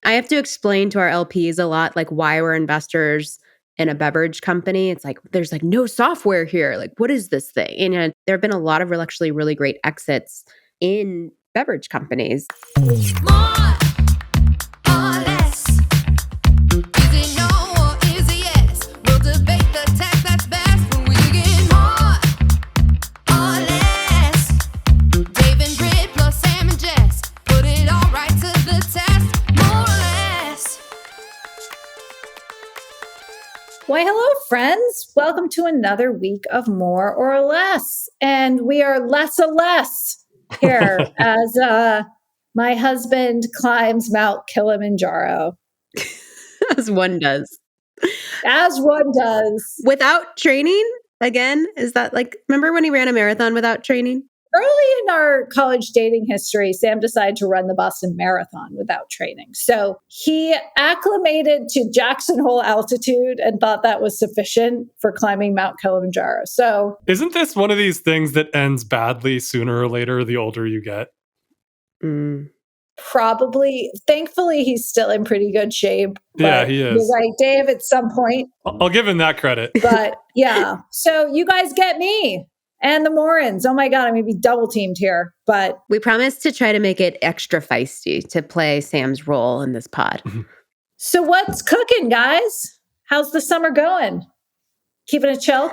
I have to explain to our LPs a lot, like why we're investors in a beverage company. It's like, there's like no software here. Like, what is this thing? And there have been a lot of actually really great exits in beverage companies. More or less. Is it no or is it yes? We'll debate the tech that's best when we get more or less. Dave and Britt plus Sam and Jess put it all right to the test. More or less. Why, hello, friends. Welcome to another week of More or Less. And we are less here as my husband climbs Mount Kilimanjaro. As one does. As one does. Without training, again? Is that like, remember when he ran a marathon without training? Early in our college dating history, Sam decided to run the Boston Marathon without training. So he acclimated to Jackson Hole altitude and thought that was sufficient for climbing Mount Kilimanjaro. So isn't this one of these things that ends badly sooner or later the older you get? probably, thankfully, he's still in pretty good shape. Yeah, he is. You're right, Dave, at some point. I'll give him that credit. But yeah, so you guys get me. And the Morans. Oh my God, I'm going to be double teamed here. But we promised to try to make it extra feisty to play Sam's role in this pod. So what's cooking, guys? How's the summer going? Keeping it chill?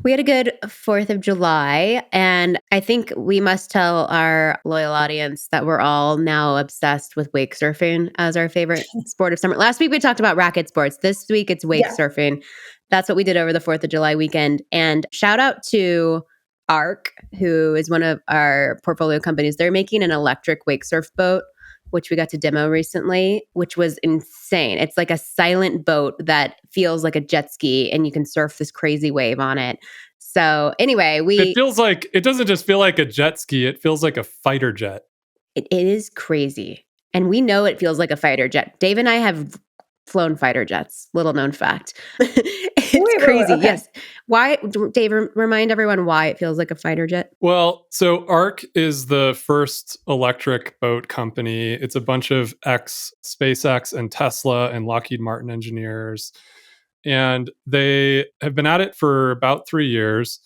We had a good 4th of July, and I think we must tell our loyal audience that we're all now obsessed with wake surfing as our favorite sport of summer. Last week we talked about racket sports. This week it's wake surfing. That's what we did over the 4th of July weekend. And shout out to Arc, who is one of our portfolio companies. They're making an electric wake surf boat, which we got to demo recently, which was insane. It's like a silent boat that feels like a jet ski, and you can surf this crazy wave on it. So anyway, it feels like, it doesn't just feel like a jet ski, it feels like a fighter jet. It is crazy. And we know it feels like a fighter jet. Dave and I have flown fighter jets, little known fact. It's crazy. Okay. Yes. Why, Dave, remind everyone why it feels like a fighter jet. Well, so Arc is the first electric boat company. It's a bunch of SpaceX and Tesla and Lockheed Martin engineers. And they have been at it for about 3 years.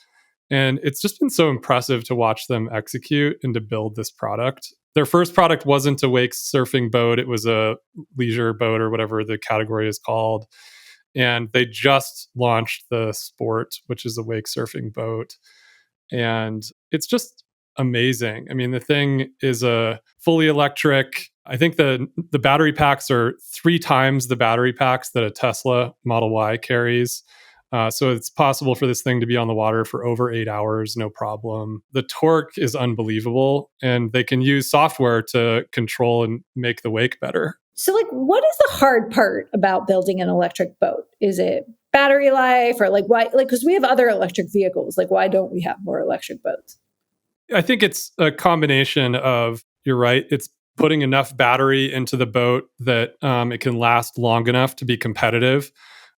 And it's just been so impressive to watch them execute and to build this product. Their first product wasn't a wake surfing boat. It was a leisure boat or whatever the category is called. And they just launched the Sport, which is a wake surfing boat. And it's just amazing. I mean, the thing is a fully electric. I think the battery packs are 3 times the battery packs that a Tesla Model Y carries. So it's possible for this thing to be on the water for over 8 hours, no problem. The torque is unbelievable, and they can use software to control and make the wake better. So like, what is the hard part about building an electric boat? Is it battery life, or like why, like, because we have other electric vehicles, like why don't we have more electric boats? I think it's a combination of, you're right, it's putting enough battery into the boat that it can last long enough to be competitive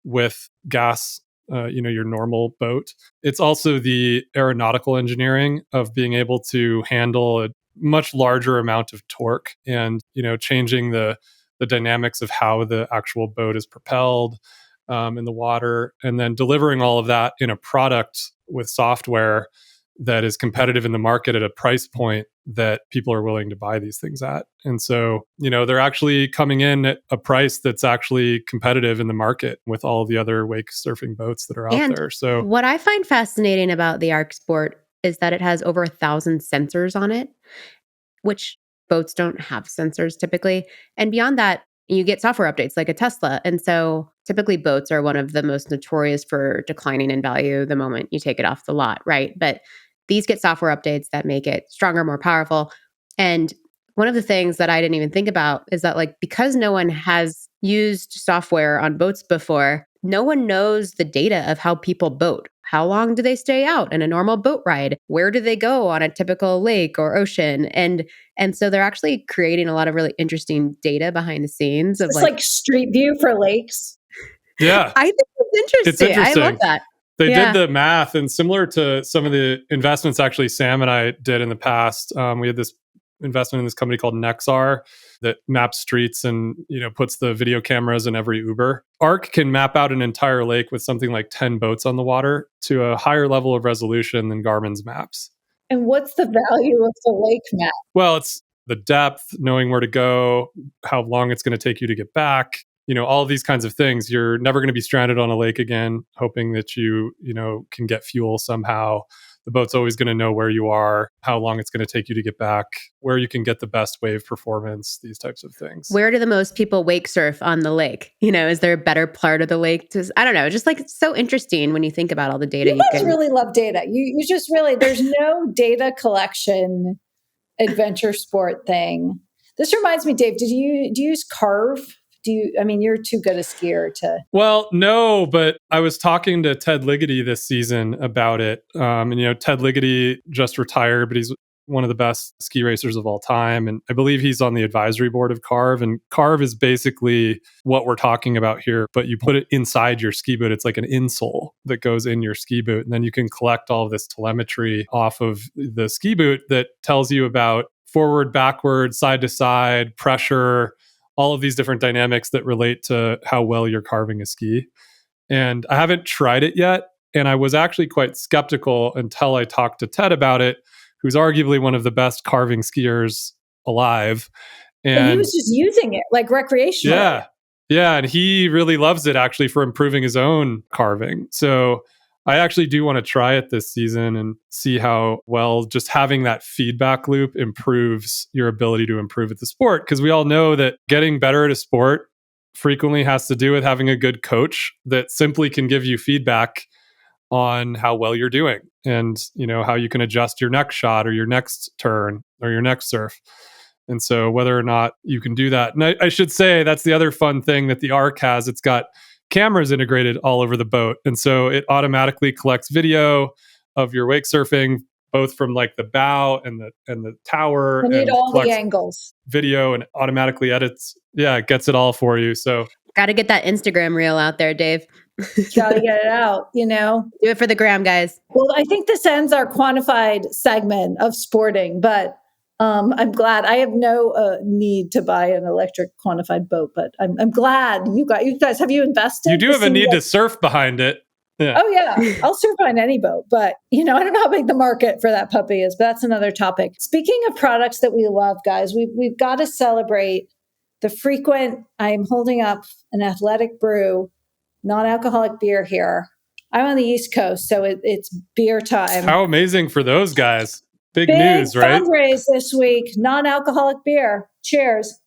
with gas, your normal boat. It's also the aeronautical engineering of being able to handle a much larger amount of torque and, changing the dynamics of how the actual boat is propelled in the water, and then delivering all of that in a product with software that is competitive in the market at a price point that people are willing to buy these things at. And so, they're actually coming in at a price that's actually competitive in the market with all of the other wake surfing boats that are out there. So what I find fascinating about the Arc Sport is that it has over 1,000 sensors on it, which boats don't have sensors typically. And beyond that, you get software updates like a Tesla. And so typically boats are one of the most notorious for declining in value the moment you take it off the lot, right? But these get software updates that make it stronger, more powerful. And one of the things that I didn't even think about is that, like, because no one has used software on boats before, no one knows the data of how people boat. How long do they stay out in a normal boat ride? Where do they go on a typical lake or ocean? And so they're actually creating a lot of really interesting data behind the scenes of it's like Street View for lakes. Yeah. I think it's interesting. I love that. They did the math, and similar to some of the investments actually Sam and I did in the past, we had this investment in this company called Nexar that maps streets and, puts the video cameras in every Uber. Arc can map out an entire lake with something like 10 boats on the water to a higher level of resolution than Garmin's maps. And what's the value of the lake map? Well, it's the depth, knowing where to go, how long it's going to take you to get back, all of these kinds of things. You're never going to be stranded on a lake again, hoping that you can get fuel somehow. The boat's always going to know where you are, how long it's going to take you to get back, where you can get the best wave performance, these types of things. Where do the most people wake surf on the lake? Is there a better part of the lake? I don't know. Just like it's so interesting when you think about all the data You guys really love data. You just really, there's no data collection adventure sport thing. This reminds me, Dave, do you use Carve? You're too good a skier to. Well, no, but I was talking to Ted Ligety this season about it. Ted Ligety just retired, but he's one of the best ski racers of all time. And I believe he's on the advisory board of Carve. And Carve is basically what we're talking about here, but you put it inside your ski boot. It's like an insole that goes in your ski boot. And then you can collect all of this telemetry off of the ski boot that tells you about forward, backward, side to side, pressure, all of these different dynamics that relate to how well you're carving a ski. And I haven't tried it yet. And I was actually quite skeptical until I talked to Ted about it, who's arguably one of the best carving skiers alive. And he was just using it like recreationally. Yeah. Yeah. And he really loves it actually for improving his own carving. So I actually do want to try it this season and see how well just having that feedback loop improves your ability to improve at the sport. Because we all know that getting better at a sport frequently has to do with having a good coach that simply can give you feedback on how well you're doing and, how you can adjust your next shot or your next turn or your next surf. And so whether or not you can do that. And I should say that's the other fun thing that the Arc has. It's got cameras integrated all over the boat. And so it automatically collects video of your wake surfing, both from like the bow and the tower. You need all the angles. Video and automatically edits. Yeah, it gets it all for you. So got to get that Instagram reel out there, Dave. Got to get it out, Do it for the gram, guys. Well, I think this ends our quantified segment of sporting, but I'm glad. I have no need to buy an electric quantified boat, but I'm glad you guys. Have you invested? You do have a need to surf behind it. Yeah. Oh yeah, I'll surf behind any boat, but I don't know how big the market for that puppy is. But that's another topic. Speaking of products that we love, guys, we've got to celebrate the frequent. I'm holding up an Athletic Brew non-alcoholic beer here. I'm on the East Coast, so it's beer time. How amazing for those guys. Big news, right? Fundraise this week, non-alcoholic beer. Cheers.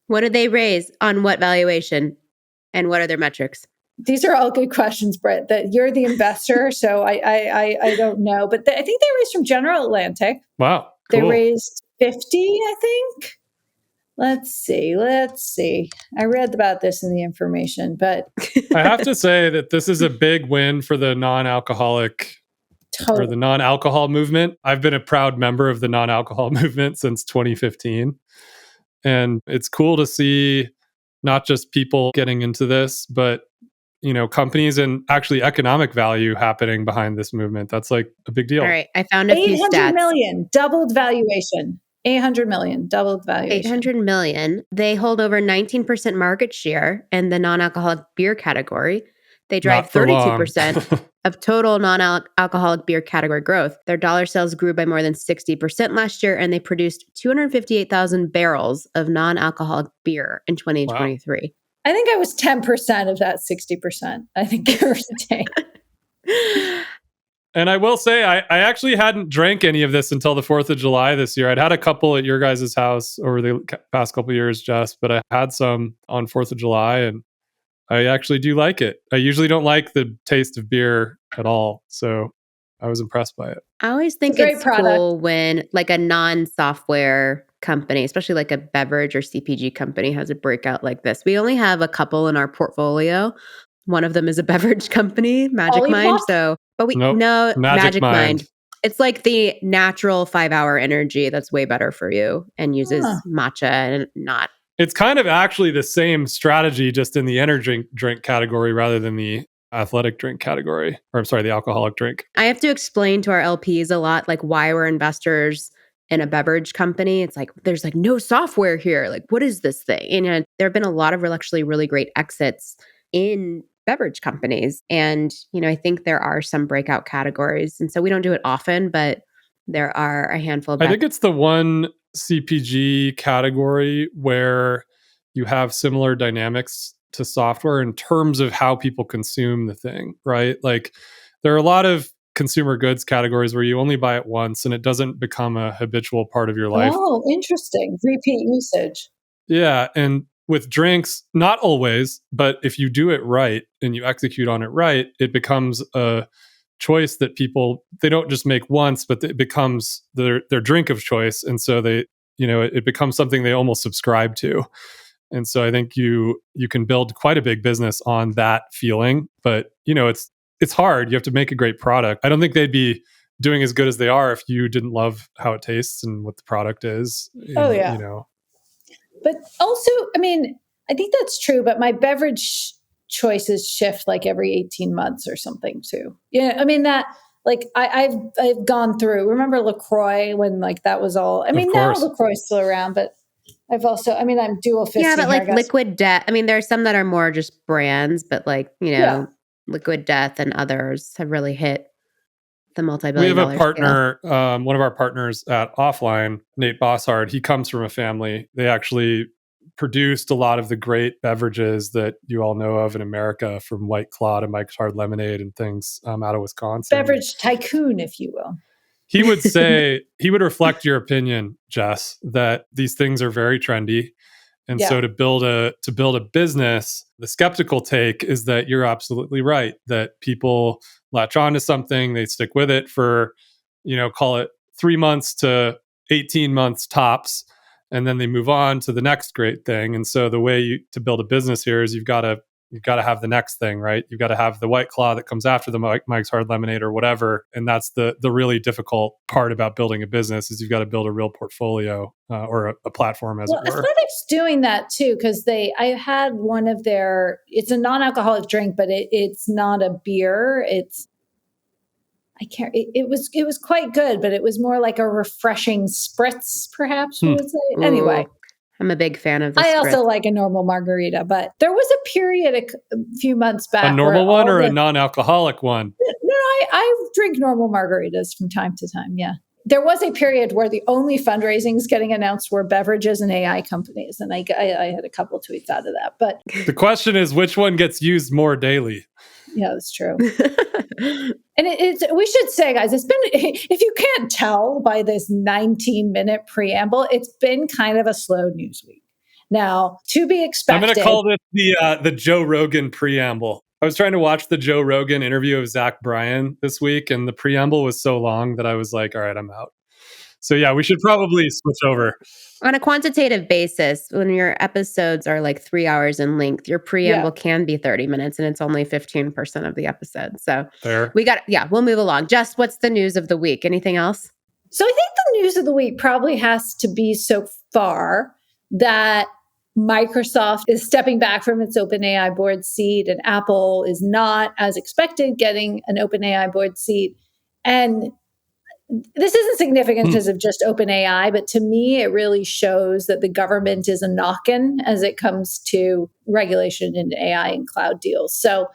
What did they raise? On what valuation? And what are their metrics? These are all good questions, Britt. That you're the investor, so I don't know. But I think they raised from General Atlantic. Wow. Cool. They Cool. raised 50, I think. Let's see. I read about this in the information, but I have to say that this is a big win for the non-alcoholic or the non-alcohol movement. I've been a proud member of the non-alcohol movement since 2015. And it's cool to see not just people getting into this, but companies and actually economic value happening behind this movement. That's like a big deal. All right. I found a few stats. 800 million, doubled valuation. 800 million, doubled valuation. 800 million. They hold over 19% market share in the non-alcoholic beer category. They drive 32% of total non-alcoholic beer category growth. Their dollar sales grew by more than 60% last year, and they produced 258,000 barrels of non-alcoholic beer in 2023. Wow. I think I was 10% of that 60%. I think give or take. And I will say, I actually hadn't drank any of this until the 4th of July this year. I'd had a couple at your guys' house over the past couple of years, Jess, but I had some on 4th of July, and I actually do like it. I usually don't like the taste of beer at all, so I was impressed by it. I always think it's cool when like a non-software company, especially like a beverage or CPG company, has a breakout like this. We only have a couple in our portfolio. One of them is a beverage company, Magic Mind. Magic Mind. It's like the natural 5-hour energy that's way better for you and uses matcha and not. It's kind of actually the same strategy, just in the energy drink category rather than the athletic drink category, or I'm sorry, the alcoholic drink. I have to explain to our LPs a lot, like why we're investors in a beverage company, it's like, there's like no software here. Like, what is this thing? And there have been a lot of actually really great exits in beverage companies. And, I think there are some breakout categories. And so we don't do it often, but there are a handful of I think it's the one CPG category where you have similar dynamics to software in terms of how people consume the thing, right? Like there are a lot of consumer goods categories where you only buy it once and it doesn't become a habitual part of your life. Oh, interesting. Repeat usage. Yeah. And with drinks, not always, but if you do it right and you execute on it right, it becomes a choice that they don't just make once, but it becomes their drink of choice. And so it becomes something they almost subscribe to. And so I think you can build quite a big business on that feeling, but it's hard. You have to make a great product. I don't think they'd be doing as good as they are if you didn't love how it tastes and what the product is. Oh, yeah. But also, I think that's true, but my beverage choices shift like every 18 months or something too. Yeah. That like I've gone through, remember LaCroix when like that was all, now LaCroix is still around, but I've also, I'm dual fisting. Yeah, but like Liquid Death, there are some that are more just brands, but like, Liquid Death and others have really hit the multi-billion dollar We have a partner, one of our partners at Offline, Nate Bossard, he comes from a family. They actually produced a lot of the great beverages that you all know of in America, from White Claw to Mike's Hard Lemonade and things out of Wisconsin. Beverage tycoon, if you will. He would say, he would reflect your opinion, Jess, that these things are very trendy. And so to build a business, the skeptical take is that you're absolutely right, that people latch on to something, they stick with it for, call it 3 months to 18 months tops, and then they move on to the next great thing. And so the way to build a business here is you've got to have the next thing, right? You've got to have the White Claw that comes after the Mike's Hard Lemonade or whatever. And that's the really difficult part about building a business, is you've got to build a real portfolio or a platform, as it were. Athletic's doing that too, because I had one of it's a non-alcoholic drink, but it's not a beer. It was quite good, but it was more like a refreshing spritz, perhaps we would say. Ooh, anyway. I'm a big fan of this. I also like a normal margarita, but there was a period a few months back. A normal one or a non-alcoholic one? No, I drink normal margaritas from time to time, yeah. There was a period where the only fundraisings getting announced were beverages and AI companies, and I had a couple of tweets out of that. But the question is, which one gets used more daily? Yeah, that's true. And we should say, guys, it's been, if you can't tell by this 19-minute preamble, it's been kind of a slow news week. Now, to be expected. I'm going to call this the Joe Rogan preamble. I was trying to watch the Joe Rogan interview of Zach Bryan this week, and the preamble was so long that I was like, all right, I'm out. So yeah, we should probably switch over. On a quantitative basis, when your episodes are like 3 hours in length, your preamble can be 30 minutes, and it's only 15% of the episode. So fair. We'll move along. Jess, what's the news of the week? Anything else? So I think the news of the week probably has to be so far that Microsoft is stepping back from its OpenAI board seat, and Apple is not, as expected, getting an OpenAI board seat. And this isn't significant because of just OpenAI, but to me, it really shows that the government is a knockin' as it comes to regulation into AI and cloud deals. So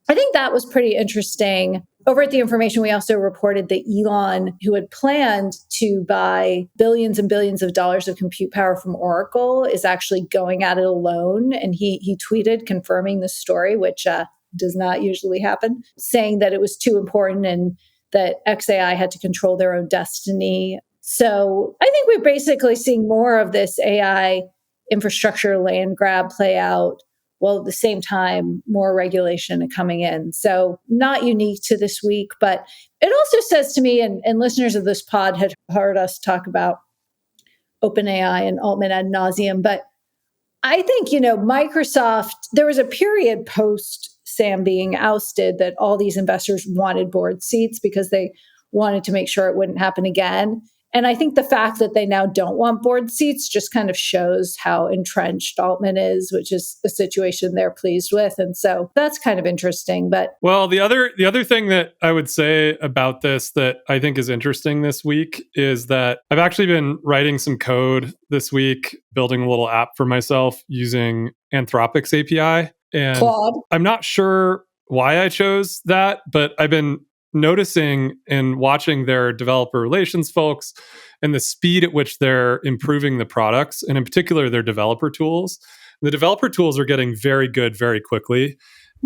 I think that was pretty interesting. Over at The Information, we also reported that Elon, who had planned to buy billions and billions of dollars of compute power from Oracle, is actually going at it alone. And he tweeted confirming the story, which does not usually happen, saying that it was too important and that XAI had to control their own destiny. So I think we're basically seeing more of this AI infrastructure land grab play out, while at the same time, more regulation coming in. So not unique to this week, but it also says to me, and listeners of this pod had heard us talk about OpenAI and Altman ad nauseum, but I think, Microsoft, there was a period post Sam being ousted that all these investors wanted board seats because they wanted to make sure it wouldn't happen again. And I think the fact that they now don't want board seats just kind of shows how entrenched Altman is, which is a situation they're pleased with. And so that's kind of interesting. But Well, the other thing that I would say about this that I think is interesting this week is that I've actually been writing some code this week, building a little app for myself using Anthropic's API. And Claude, I'm not sure why I chose that, but I've been noticing and watching their developer relations folks and the speed at which they're improving the products, and in particular, their developer tools. The developer tools are getting very good very quickly.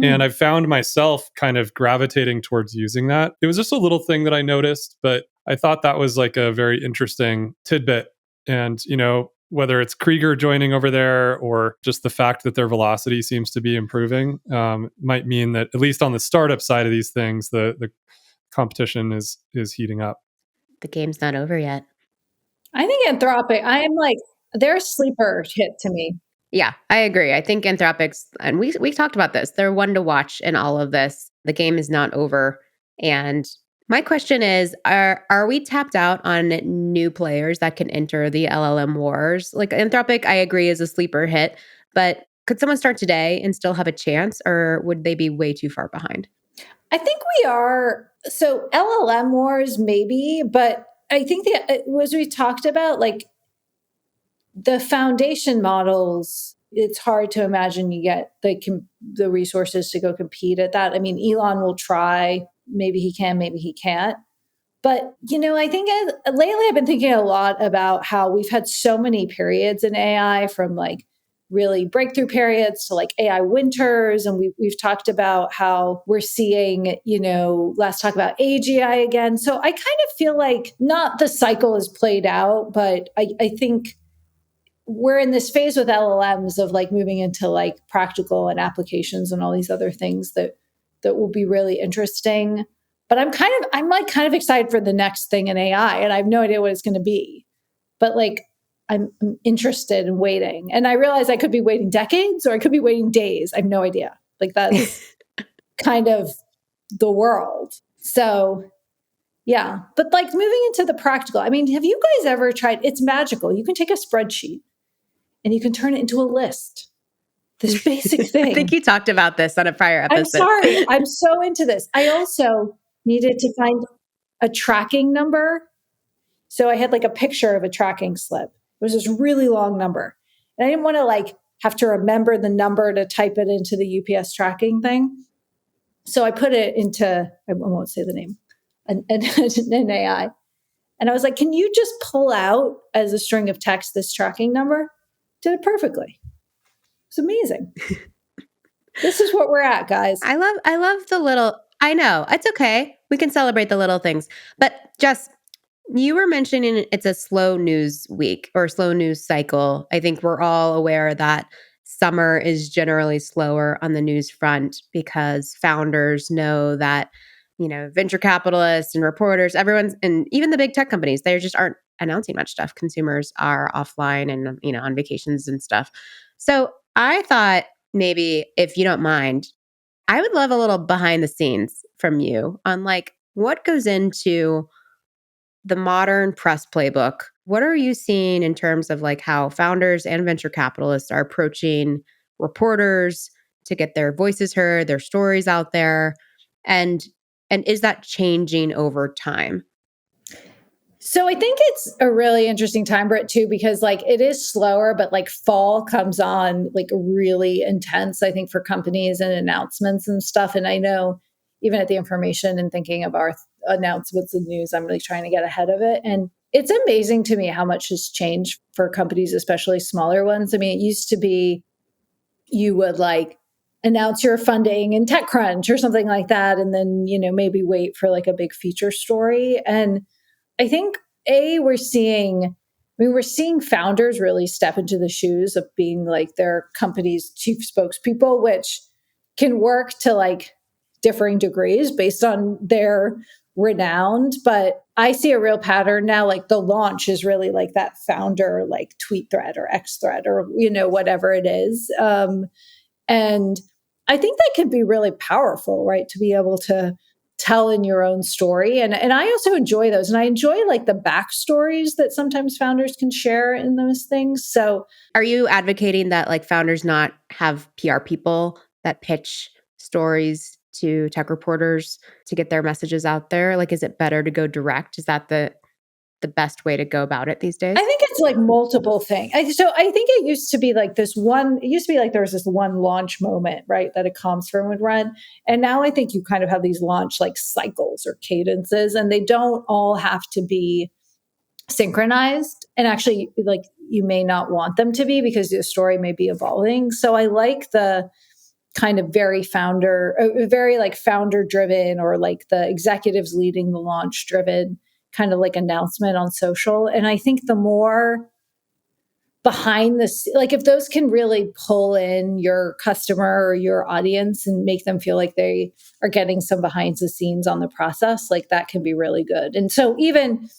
And I've found myself kind of gravitating towards using that. It was just a little thing that I noticed, but I thought that was like a very interesting tidbit. And, whether it's Krieger joining over there or just the fact that their velocity seems to be improving, might mean that at least on the startup side of these things, the competition is heating up. The game's not over yet. I think Anthropic, I'm like, they're a sleeper hit to me. Yeah, I agree. I think Anthropic's, and we talked about this, they're one to watch in all of this. The game is not over. And my question is, are we tapped out on new players that can enter the LLM wars? Like Anthropic, I agree, is a sleeper hit, but could someone start today and still have a chance, or would they be way too far behind? I think we are. So LLM wars, maybe, but I think as we talked about, like the foundation models, it's hard to imagine you get the resources to go compete at that. I mean, Elon will try. Maybe he can, maybe he can't. But, I think lately I've been thinking a lot about how we've had so many periods in AI, from like really breakthrough periods to like AI winters. And we've talked about how we're seeing, let's talk about AGI again. So I kind of feel like not the cycle is played out, but I think we're in this phase with LLMs of like moving into like practical and applications and all these other things that will be really interesting. But I'm kind of excited for the next thing in AI, and I have no idea what it's going to be. But like I'm interested in waiting, and I realize I could be waiting decades or I could be waiting days. I have no idea. Like that's kind of the world. So yeah, but like moving into the practical. I mean, have you guys ever tried? It's magical. You can take a spreadsheet and you can turn it into a list. This basic thing. I think you talked about this on a prior episode. I'm sorry. I'm so into this. I also needed to find a tracking number. So I had like a picture of a tracking slip. It was this really long number. And I didn't want to like have to remember the number to type it into the UPS tracking thing. So I put it into, I won't say the name, an AI. And I was like, can you just pull out as a string of text this tracking number? Did it perfectly. It's amazing. This is what we're at, guys. I love the little, I know, it's okay. We can celebrate the little things. But Jess, you were mentioning it's a slow news week or slow news cycle. I think we're all aware that summer is generally slower on the news front because founders know that, venture capitalists and reporters, everyone's, and even the big tech companies, they just aren't announcing much stuff. Consumers are offline and, on vacations and stuff. So I thought maybe, if you don't mind, I would love a little behind the scenes from you on like what goes into the Modern Press Playbook. What are you seeing in terms of like how founders and venture capitalists are approaching reporters to get their voices heard, their stories out there? And is that changing over time? So I think it's a really interesting time, Britt, too, because like it is slower, but like fall comes on like really intense, I think, for companies and announcements and stuff. And I know even at the information and thinking of our announcements and news, I'm really trying to get ahead of it. And it's amazing to me how much has changed for companies, especially smaller ones. I mean, it used to be you would like announce your funding in TechCrunch or something like that. And then, maybe wait for like a big feature story. And I think we're seeing founders really step into the shoes of being like their company's chief spokespeople, which can work to like differing degrees based on their renowned. But I see a real pattern now, like the launch is really like that founder like tweet thread or X thread or, whatever it is. And I think that could be really powerful, right? To be able to telling your own story. And I also enjoy those. And I enjoy like the backstories that sometimes founders can share in those things. So Are you advocating that like founders not have PR people that pitch stories to tech reporters to get their messages out there? Like, is it better to go direct? Is that the best way to go about it these days? I think it's like multiple things. So I think it used to be like it used to be like there was this one launch moment, right? That a comms firm would run. And now I think you kind of have these launch like cycles or cadences, and they don't all have to be synchronized. And actually, like you may not want them to be because the story may be evolving. So I like the kind of very like founder driven, or like the executives leading the launch driven kind of like announcement on social. And I think the more behind like if those can really pull in your customer or your audience and make them feel like they are getting some behind the scenes on the process, like that can be really good. And so even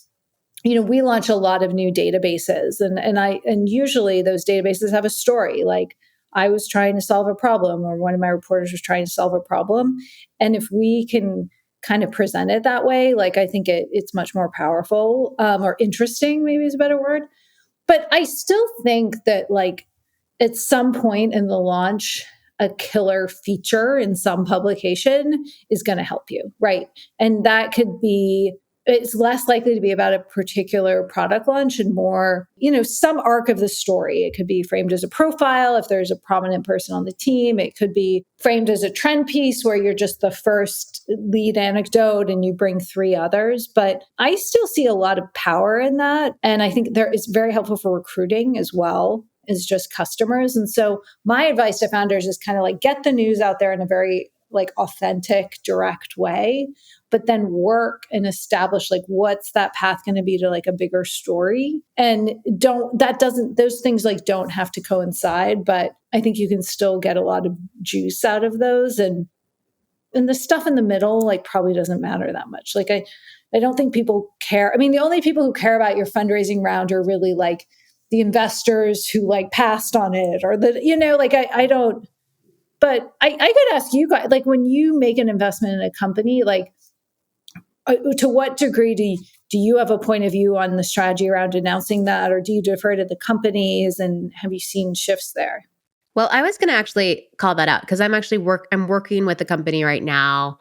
we launch a lot of new databases, and usually those databases have a story. Like I was trying to solve a problem, or one of my reporters was trying to solve a problem. And if we can kind of present it that way, like I think it's much more powerful, or interesting, maybe is a better word. But I still think that like at some point in the launch, a killer feature in some publication is going to help you, right? And that could be, it's less likely to be about a particular product launch and more, some arc of the story. It could be framed as a profile if there's a prominent person on the team. It could be framed as a trend piece where you're just the first lead anecdote and you bring three others. But I still see a lot of power in that. And I think it's very helpful for recruiting as well as just customers. And so my advice to founders is kind of like get the news out there in a very like authentic, direct way, but then work and establish like what's that path going to be to like a bigger story. And those things like don't have to coincide, but I think you can still get a lot of juice out of those. And the stuff in the middle like probably doesn't matter that much. Like I don't think people care. I mean, the only people who care about your fundraising round are really like the investors who like passed on it, or like I don't. But I could ask you guys, like when you make an investment in a company, like to what degree do you have a point of view on the strategy around announcing that, or do you defer to the companies, and have you seen shifts there? Well, I was going to actually call that out because I'm working with a company right now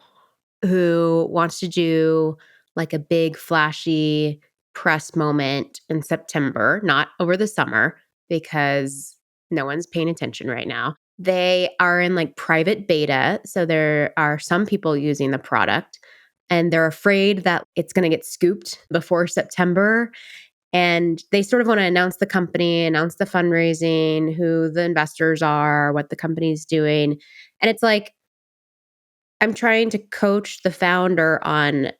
who wants to do like a big flashy press moment in September, not over the summer because no one's paying attention right now. They are in like private beta. So there are some people using the product and they're afraid that it's going to get scooped before September. And they sort of want to announce the company, announce the fundraising, who the investors are, what the company's doing. And it's like, I'm trying to coach the founder on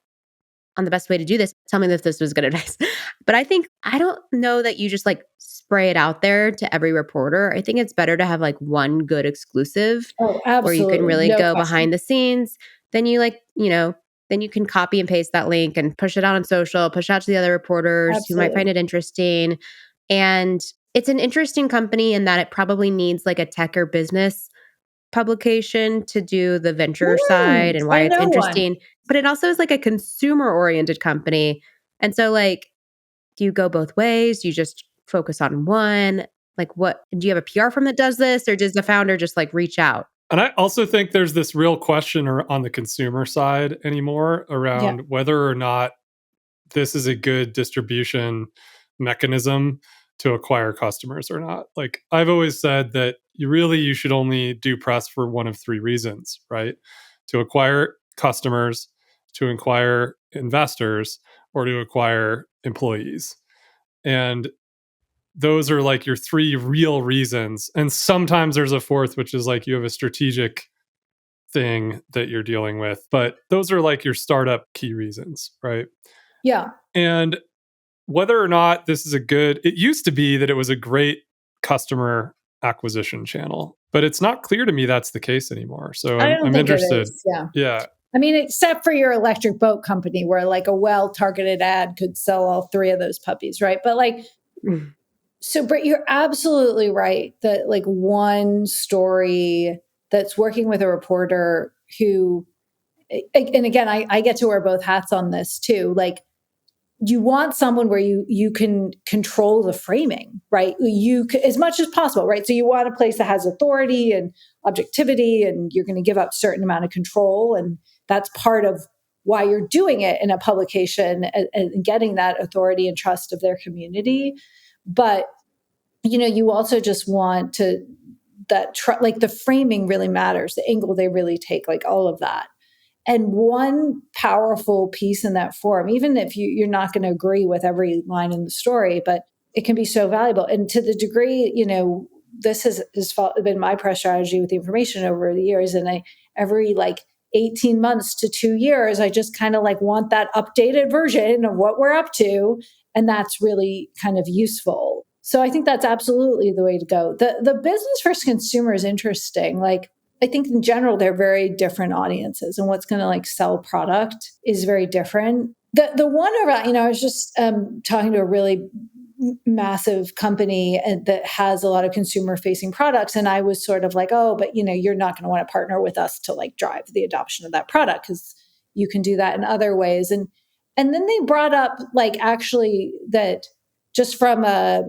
the best way to do this. Tell me if this was good advice. But I don't know that you just like spray it out there to every reporter. I think it's better to have like one good exclusive Oh, where you can absolutely. really No go question. behind the scenes. Then you then you can copy and paste that link and push it out on social, push it out to the other reporters who might find Absolutely. it interesting. And it's an interesting company in that it probably needs like a tech or business publication to do the venture side and why I it's know one. interesting. But it also is like a consumer oriented company. And so like, do you go both ways? Do you just focus on one? Like what do you have a PR firm that does this, or does the founder just like reach out? And I also think there's this real question on the consumer side anymore Yeah. around whether or not this is a good distribution mechanism to acquire customers or not. Like I've always said that you should only do press for one of three reasons, right? To acquire customers, to acquire investors, or to acquire employees. And those are like your three real reasons. And sometimes there's a fourth, which is like you have a strategic thing that you're dealing with. But those are like your startup key reasons, right? Yeah. And whether or not this is it used to be that it was a great customer acquisition channel, but it's not clear to me that's the case anymore. So I don't I'm think it interested. is. Yeah. Yeah. I mean, except for your electric boat company where like a well-targeted ad could sell all three of those puppies, right? But like, Mm. so Britt, you're absolutely right that like one story that's working with a reporter who and again, I get to wear both hats on this too. Like, you want someone where you can control the framing, right? As much as possible, right? So you want a place that has authority and objectivity, and you're going to give up a certain amount of control, and that's part of why you're doing it in a publication, and getting that authority and trust of their community. But you also just want to like the framing really matters, the angle they really take, like all of that. And one powerful piece in that forum, even if you're not going to agree with every line in the story, but it can be so valuable. And to the degree, this has been my press strategy with the information over the years. And every like 18 months to 2 years, I just kind of like want that updated version of what we're up to. And that's really kind of useful. So I think that's absolutely the way to go. The business versus consumer is interesting. Like, I think in general, they're very different audiences, and what's going to like sell product is very different. The one about, I was just talking to a really massive company that has a lot of consumer facing products. And I was sort of like, oh, but you're not going to want to partner with us to like drive the adoption of that product, because you can do that in other ways. And then they brought up like actually that just from a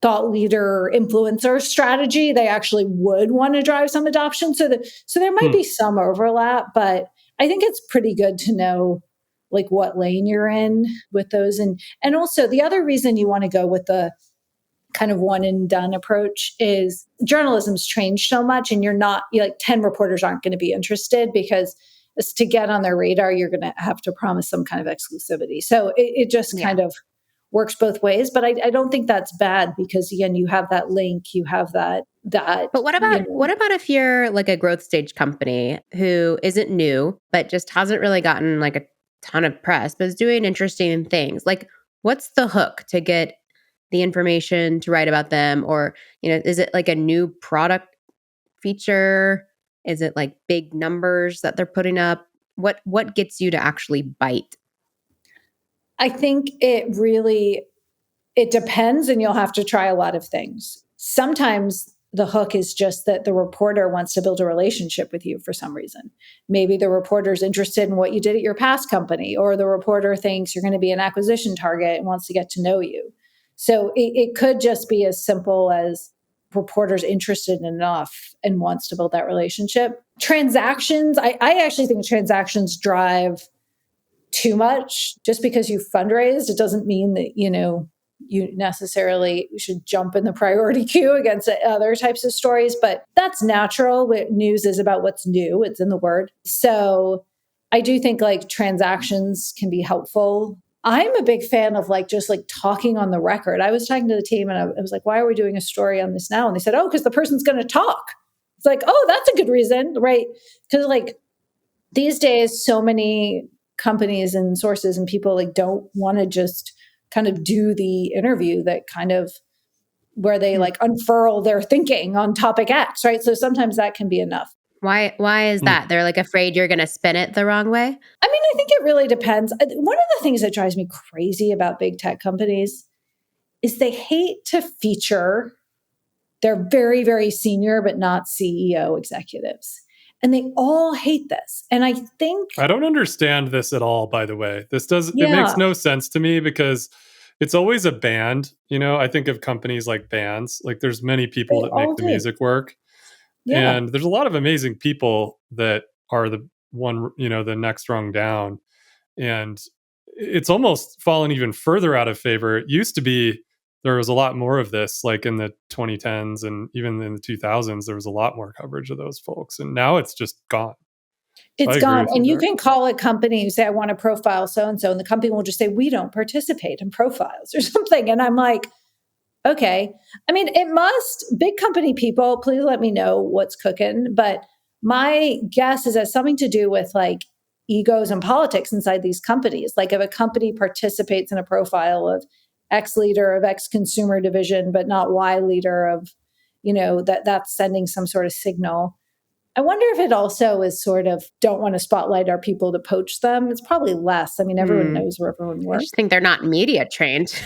thought leader influencer strategy, they actually would want to drive some adoption. So there might be some overlap, but I think it's pretty good to know like what lane you're in with those. And also the other reason you want to go with the kind of one and done approach is journalism's changed so much, and you're like 10 reporters aren't going to be interested, because to get on their radar, you're going to have to promise some kind of exclusivity. So it just kind of works both ways, but I don't think that's bad, because again, you have that link, you have that. But what about if you're like a growth stage company who isn't new, but just hasn't really gotten like a ton of press, but is doing interesting things? Like, what's the hook to get the information to write about them? Or, is it like a new product feature? Is it like big numbers that they're putting up? What gets you to actually bite? I think it depends, and you'll have to try a lot of things. Sometimes the hook is just that the reporter wants to build a relationship with you for some reason. Maybe the reporter's interested in what you did at your past company, or the reporter thinks you're going to be an acquisition target and wants to get to know you. So it could just be as simple as reporters interested enough and wants to build that relationship. Transactions, I actually think transactions drive too much. Just because you fundraised, it doesn't mean that, you necessarily should jump in the priority queue against other types of stories, but that's natural. News is about what's new. It's in the word. So I do think like transactions can be helpful. I'm a big fan of like just like talking on the record. I was talking to the team and I was like, why are we doing a story on this now? And they said, oh, because the person's going to talk. It's like, oh, that's a good reason, right? Because like these days, so many companies and sources and people like don't want to just kind of do the interview that kind of where they like unfurl their thinking on topic X, right? So sometimes that can be enough. Why is that? They're like afraid you're going to spin it the wrong way? I mean, I think it really depends. One of the things that drives me crazy about big tech companies is they hate to feature their very, very senior but not CEO executives. And they all hate this. And I think I don't understand this at all, by the way. It makes no sense to me, because it's always a band. I think of companies like bands, like there's many people that make the music work. Yeah. And there's a lot of amazing people that are the next rung down. And it's almost fallen even further out of favor. It used to be there was a lot more of this, like in the 2010s and even in the 2000s, there was a lot more coverage of those folks. And now it's just gone. It's gone. And you can call a company and say, I want to profile so-and-so. And the company will just say, we don't participate in profiles or something. And I'm like, okay. I mean, big company people, please let me know what's cooking. But my guess is it has something to do with like egos and politics inside these companies. Like if a company participates in a profile of X leader of X consumer division, but not Y leader of, that's sending some sort of signal. I wonder if it also is sort of don't want to spotlight our people to poach them. It's probably less. I mean, everyone knows where everyone works. I just think they're not media trained.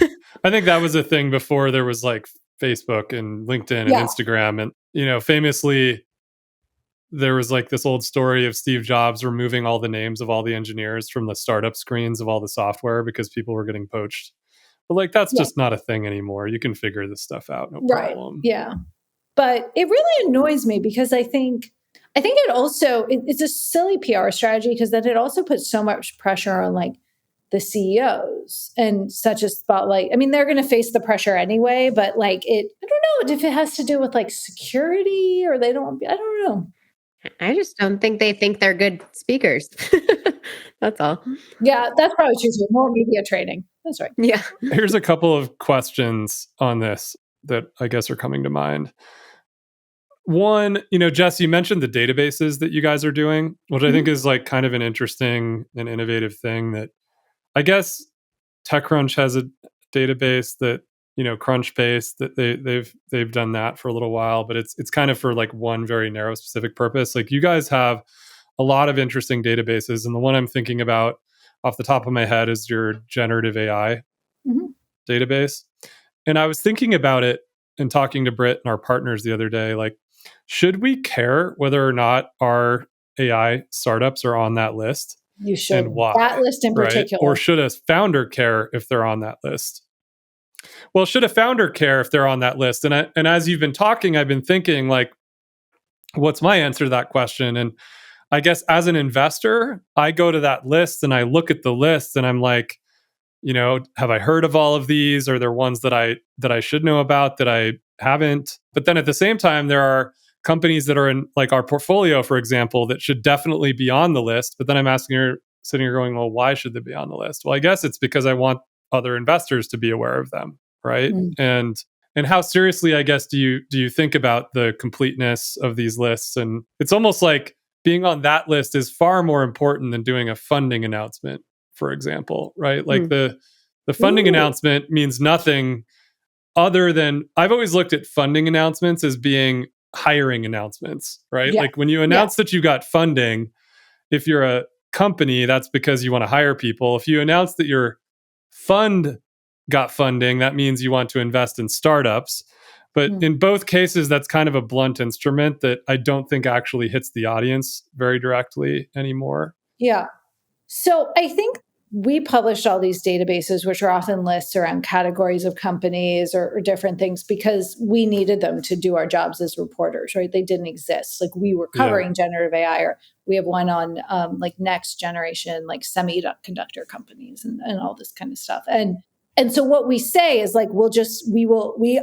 I think that was a thing before there was like Facebook and LinkedIn and Instagram. And, famously, there was like this old story of Steve Jobs removing all the names of all the engineers from the startup screens of all the software because people were getting poached. But like, that's Yeah. just not a thing anymore. You can figure this stuff out, no Right. problem. Yeah. But it really annoys me because I think it also it's a silly PR strategy because then it also puts so much pressure on like the CEOs and such a spotlight. I mean, they're going to face the pressure anyway, but like I don't know if it has to do with like security or I don't know. I just don't think they think they're good speakers. That's all. Yeah, that's probably true. More media training. That's right. Yeah. Here's a couple of questions on this that I guess are coming to mind. One, Jess, you mentioned the databases that you guys are doing, which I think is like kind of an interesting and innovative thing that I guess TechCrunch has a database that, Crunchbase that they've done that for a little while, but it's kind of for like one very narrow specific purpose. Like you guys have a lot of interesting databases, and the one I'm thinking about off the top of my head is your generative AI database. And I was thinking about it and talking to Britt and our partners the other day, like, should we care whether or not our AI startups are on that list? You should. And why? That list in particular. Or should a founder care if they're on that list? Well, should a founder care if they're on that list? And as you've been talking, I've been thinking, like, what's my answer to that question? And I guess as an investor, I go to that list and I look at the list and I'm like, have I heard of all of these? Are there ones that I should know about that I haven't? But then at the same time, there are companies that are in like our portfolio, for example, that should definitely be on the list. But then I'm sitting here going, well, why should they be on the list? Well, I guess it's because I want other investors to be aware of them, right? And how seriously, I guess, do you think about the completeness of these lists? And it's almost like being on that list is far more important than doing a funding announcement, for example, right? Like the funding announcement means nothing other than I've always looked at funding announcements as being hiring announcements, right? Yeah. Like when you announce that you got funding, if you're a company, that's because you want to hire people. If you announce that your fund got funding, that means you want to invest in startups. But in both cases, that's kind of a blunt instrument that I don't think actually hits the audience very directly anymore. Yeah. So I think we published all these databases, which are often lists around categories of companies or different things, because we needed them to do our jobs as reporters, right? They didn't exist. Like we were covering generative AI, or we have one on like next generation, like semiconductor companies and all this kind of stuff. And so what we say is like, we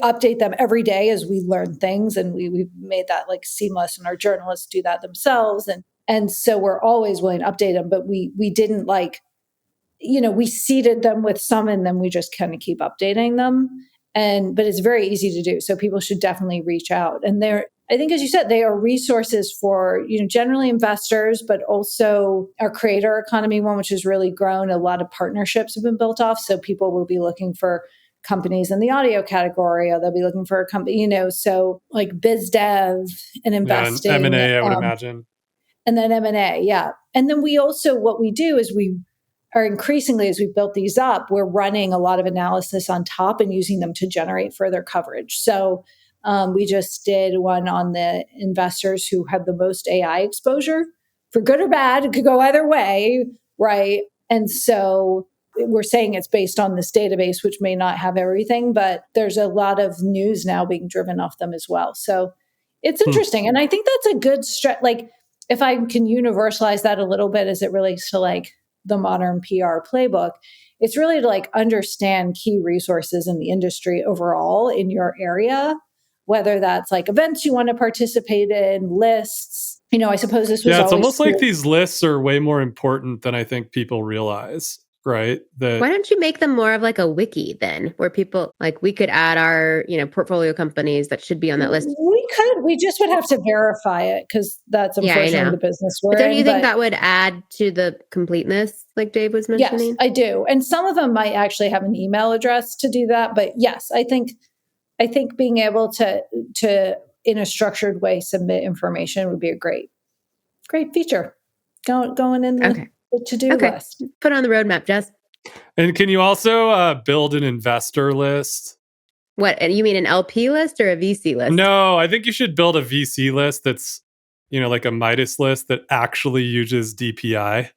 update them every day as we learn things. And we've made that like seamless, and our journalists do that themselves. And so we're always willing to update them, but we didn't like, we seeded them with some and then we just kind of keep updating them. But it's very easy to do. So people should definitely reach out. And I think, as you said, they are resources for, generally investors, but also our creator economy one, which has really grown. A lot of partnerships have been built off. So people will be looking for companies in the audio category, or they'll be looking for a company, so like biz dev and investing. Yeah, and M&A, I would imagine. And then M&A, yeah. And then what we do is we are increasingly, as we built these up, we're running a lot of analysis on top and using them to generate further coverage. So we just did one on the investors who have the most AI exposure, for good or bad. It could go either way, right? And so we're saying it's based on this database, which may not have everything, but there's a lot of news now being driven off them as well. So it's interesting. And I think that's a good like, if I can universalize that a little bit as it relates to like the modern PR playbook, it's really to like understand key resources in the industry overall in your area, whether that's like events you want to participate in, lists. I suppose this was it's almost like these lists are way more important than I think people realize, right? Why don't you make them more of like a wiki then, where people like we could add our, portfolio companies that should be on that list? We could. We just would have to verify it, because that's unfortunately the business we're in. But don't you think that would add to the completeness, like Dave was mentioning? Yes, I do. And some of them might actually have an email address to do that. But yes, I think being able to in a structured way submit information would be a great feature going in the to-do list. Put it on the roadmap, Jess. And can you also build an investor list? What, you mean an LP list or a VC list? No, I think you should build a VC list that's like a Midas list that actually uses DPI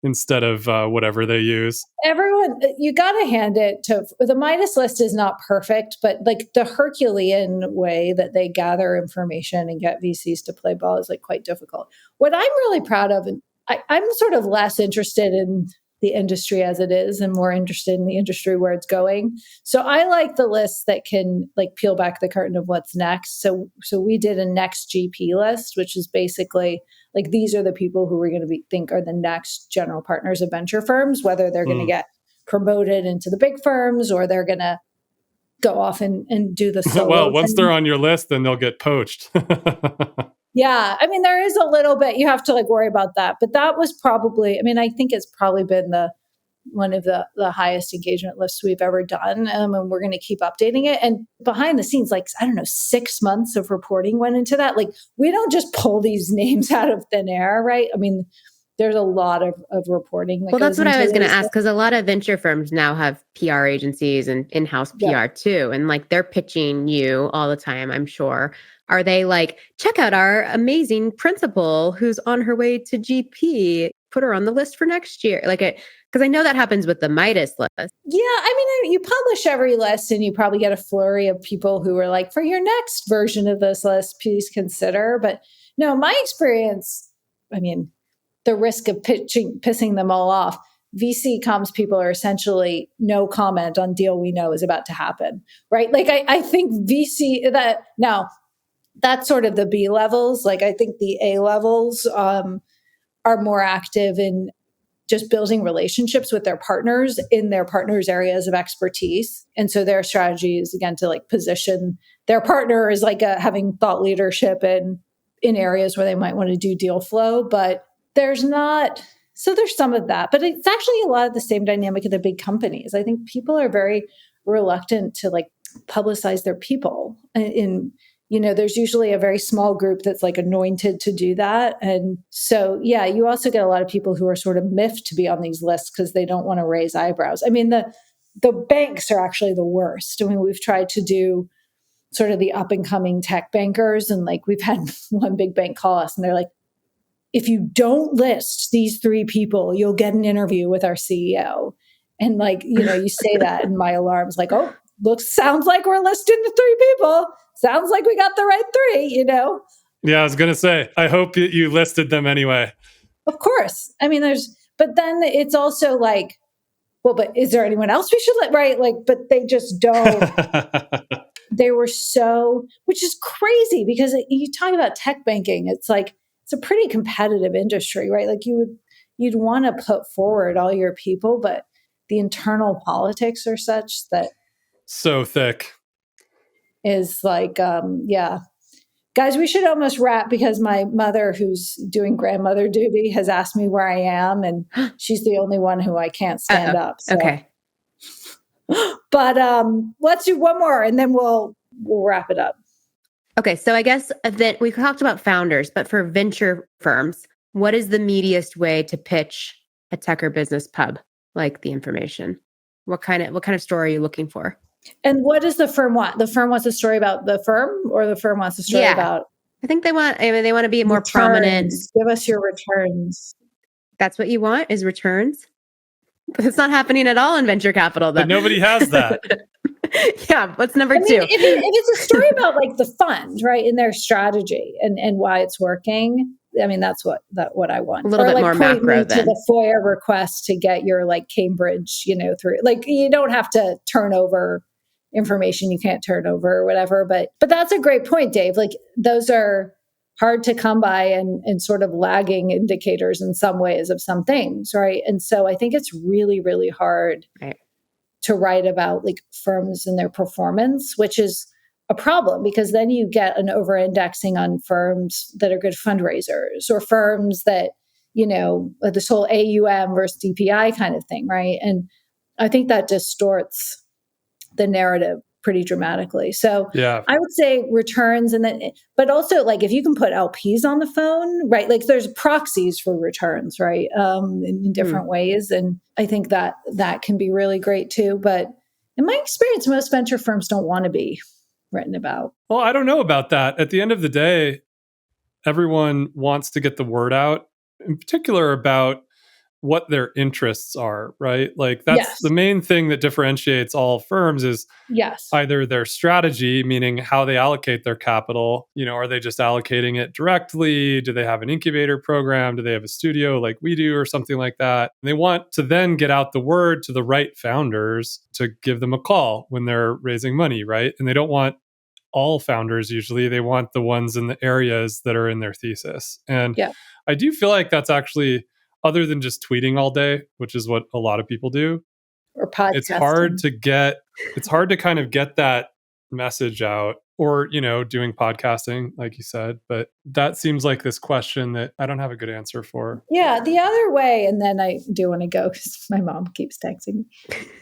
instead of whatever they use. Everyone, you got to hand it to the Midas list is not perfect, but like the Herculean way that they gather information and get VCs to play ball is like quite difficult. What I'm really proud of, and I'm sort of less interested in the industry as it is and more interested in the industry where it's going. So I like the lists that can like peel back the curtain of what's next. So we did a next GP list, which is basically like these are the people who we're going to think are the next general partners of venture firms, whether they're going to get promoted into the big firms or they're going to go off and do the solo Well, once thing. they're on your list, then they'll get poached. Yeah. I mean, there is a little bit, you have to like worry about that. But that was probably, I mean, I think it's probably been one of the highest engagement lists we've ever done. And we're going to keep updating it. And behind the scenes, like, I don't know, 6 months of reporting went into that. Like, we don't just pull these names out of thin air, right? I mean, there's a lot of reporting. Well, that's what I was going to ask, because a lot of venture firms now have PR agencies and in-house PR too. And like they're pitching you all the time, I'm sure. Are they like, check out our amazing principal who's on her way to GP, put her on the list for next year? Like because I know that happens with the Midas list. Yeah, I mean, you publish every list and you probably get a flurry of people who are like, for your next version of this list, please consider. But no, my experience, I mean, the risk of pissing them all off, VC comms people are essentially no comment on deal we know is about to happen, right? Like I think VC that now that's sort of the B levels. Like I think the A levels are more active in just building relationships with their partners in their partners' areas of expertise. And so their strategy is again to like position their partner as like having thought leadership in areas where they might want to do deal flow. But there's some of that, but it's actually a lot of the same dynamic of the big companies. I think people are very reluctant to like publicize their people there's usually a very small group that's like anointed to do that. And so, yeah, you also get a lot of people who are sort of miffed to be on these lists because they don't want to raise eyebrows. I mean, the banks are actually the worst. I mean, we've tried to do sort of the up and coming tech bankers. And like, we've had one big bank call us and they're like, if you don't list these 3 people, you'll get an interview with our CEO. And like, you say that and my alarm's like, oh, sounds like we're listing the 3 people. Sounds like we got the right 3, Yeah, I was going to say, I hope that you listed them anyway. Of course. I mean, but then it's also like, well, but is there anyone else we should let, right? Like, but they just don't. They were which is crazy because you talk about tech banking. It's like, it's a pretty competitive industry, right? Like you'd want to put forward all your people, but the internal politics are such that so thick is like, yeah, guys, we should almost wrap because my mother, who's doing grandmother duty, has asked me where I am, and she's the only one who I can't stand up. So. Okay, but let's do one more, and then we'll wrap it up. Okay, so I guess that we talked about founders, but for venture firms, what is the meatiest way to pitch a tech or business pub? Like the information. What kind of story are you looking for? And what does the firm want? The firm wants a story about the firm, or the firm wants a story about? I think they want to be more prominent. Give us your returns. That's what you want is returns. But it's not happening at all in venture capital. But nobody has that. Yeah. What's number 2? If it's a story about like the fund, right, and their strategy and why it's working, I mean, that's what I want. A little bit like more macro then. To the FOIA request to get your like Cambridge, through. Like you don't have to turn over information you can't turn over or whatever. But that's a great point, Dave. Like those are hard to come by and sort of lagging indicators in some ways of some things, right? And so I think it's really, really hard to write about like firms and their performance, which is a problem because then you get an over-indexing on firms that are good fundraisers or firms that, this whole AUM versus DPI kind of thing, right? And I think that distorts the narrative pretty dramatically. So yeah. I would say returns but also like if you can put LPs on the phone, right? Like there's proxies for returns, right? In different ways. And I think that can be really great too. But in my experience, most venture firms don't want to be written about. Well, I don't know about that. At the end of the day, everyone wants to get the word out, in particular about what their interests are, right? Like that's the Yes. main thing that differentiates all firms is Yes. either their strategy, meaning how they allocate their capital. Are they just allocating it directly? Do they have an incubator program? Do they have a studio like we do or something like that? And they want to then get out the word to the right founders to give them a call when they're raising money, right? And they don't want all founders usually. They want the ones in the areas that are in their thesis. And Yeah. I do feel like that's actually, other than just tweeting all day, which is what a lot of people do, Or it's hard podcasting. to get, it's hard to kind of get that message out, or doing podcasting like you said. But that seems like this question that I don't have a good answer for. Yeah, the other way, and then I do want to go because my mom keeps texting me.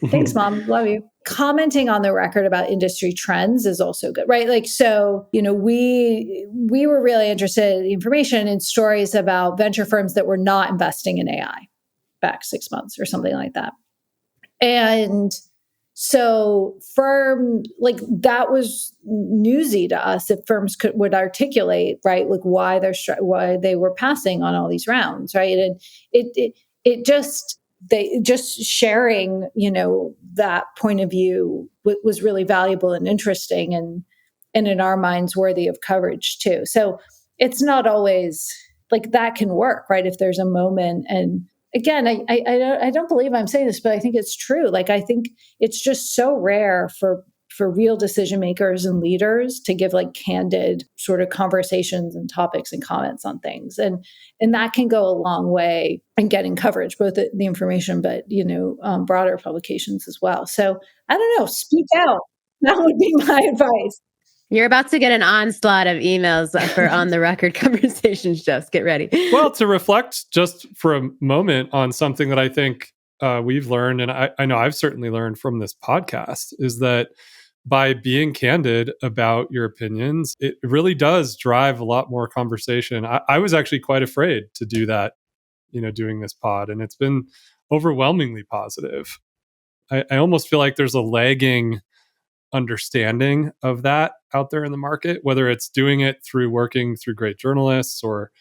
Thanks, Mom. Love you. Commenting on the record about industry trends is also good, right? Like, so, we were really interested in the information and stories about venture firms that were not investing in AI back 6 months or something like that. And so that was newsy to us if firms would articulate, right, like why they were passing on all these rounds, right? And it just sharing, that point of view was really valuable and interesting, and in our minds worthy of coverage too. So it's not always like that can work, right? If there's a moment. And again, I don't believe I'm saying this, but I think it's true. Like, I think it's just so rare for real decision makers and leaders to give like candid sort of conversations and topics and comments on things. And that can go a long way in getting coverage, both the information, but, broader publications as well. So I don't know, speak out. That would be my advice. You're about to get an onslaught of emails for on the record conversations, Jess. Get ready. Well, to reflect just for a moment on something that I think we've learned, and I know I've certainly learned from this podcast, is that by being candid about your opinions, it really does drive a lot more conversation. I was actually quite afraid to do that, doing this pod, and it's been overwhelmingly positive. I almost feel like there's a lagging understanding of that out there in the market, whether it's doing it through working through great journalists or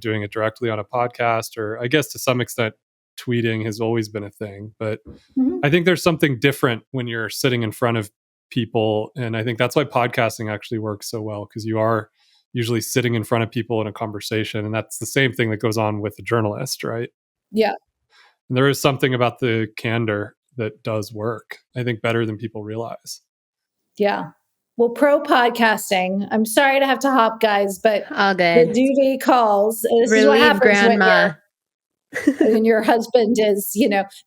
doing it directly on a podcast, or I guess to some extent tweeting has always been a thing. But I think there's something different when you're sitting in front of people, and I think that's why podcasting actually works so well, because you are usually sitting in front of people in a conversation, and that's the same thing that goes on with a journalist, right? Yeah. And there is something about the candor that does work, I think, better than people realize. Yeah. Well, pro podcasting. I'm sorry to have to hop, guys, but all good. The duty calls. This Relieve is what happens grandma. when your husband is,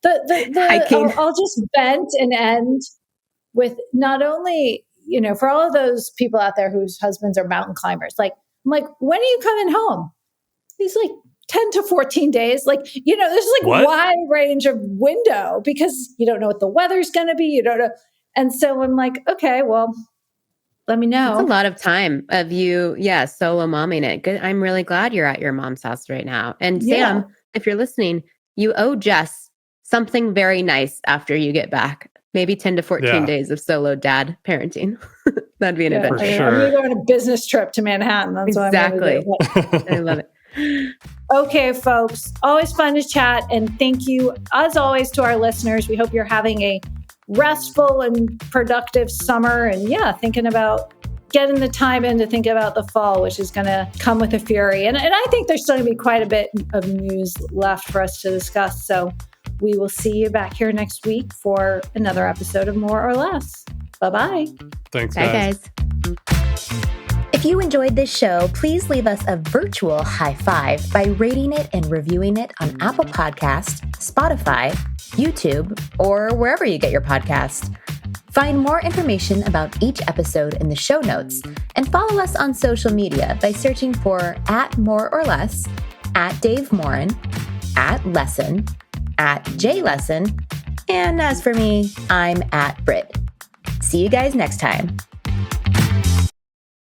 hiking. I'll just vent and end with not only, for all of those people out there whose husbands are mountain climbers, I'm like, when are you coming home? He's like 10 to 14 days. Like, there's like wide range of window because you don't know what the weather's going to be. You don't know. And so I'm like, okay, well, let me know. It's a lot of time of you, solo momming it. Good. I'm really glad you're at your mom's house right now. And Sam, if you're listening, you owe Jess something very nice after you get back. Maybe 10 to 14 days of solo dad parenting. That'd be an adventure. For sure. I'm going to go on a business trip to Manhattan. That's what I'm going to do. I love it. Okay, folks. Always fun to chat. And thank you, as always, to our listeners. We hope you're having a restful and productive summer, and thinking about getting the time in to think about the fall, which is going to come with a fury. And I think there's still going to be quite a bit of news left for us to discuss. So we will see you back here next week for another episode of More or Less. Bye-bye. Thanks, Bye, guys. If you enjoyed this show, please leave us a virtual high five by rating it and reviewing it on Apple Podcasts, Spotify, YouTube, or wherever you get your podcast. Find more information about each episode in the show notes, and follow us on social media by searching for @MoreOrLess, @DaveMorin, @Lesson, @JLesson, and as for me, I'm @Brit. See you guys next time.